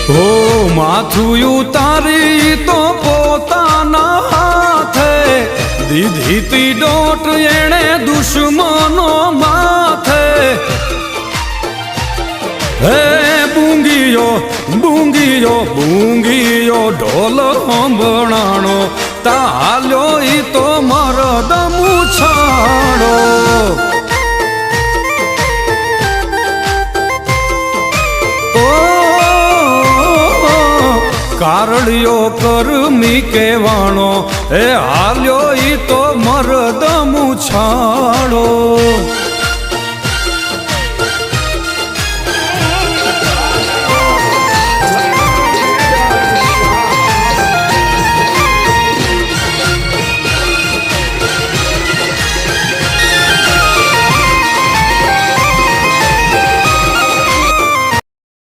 હો માથું ઉતારી તો પોતાના હાથે દીધી તી ડોટ એણે દુશ્મનો માથે હે બૂંગીયો બૂંગીયો બૂંગીયો ઢોલ સંભળાણો તાલ્યો ઈ તો મરદ મૂછાણો કારળિયો કરમી કેવાણો એ હાલ્યો ઈ તો મરદ મૂછાણો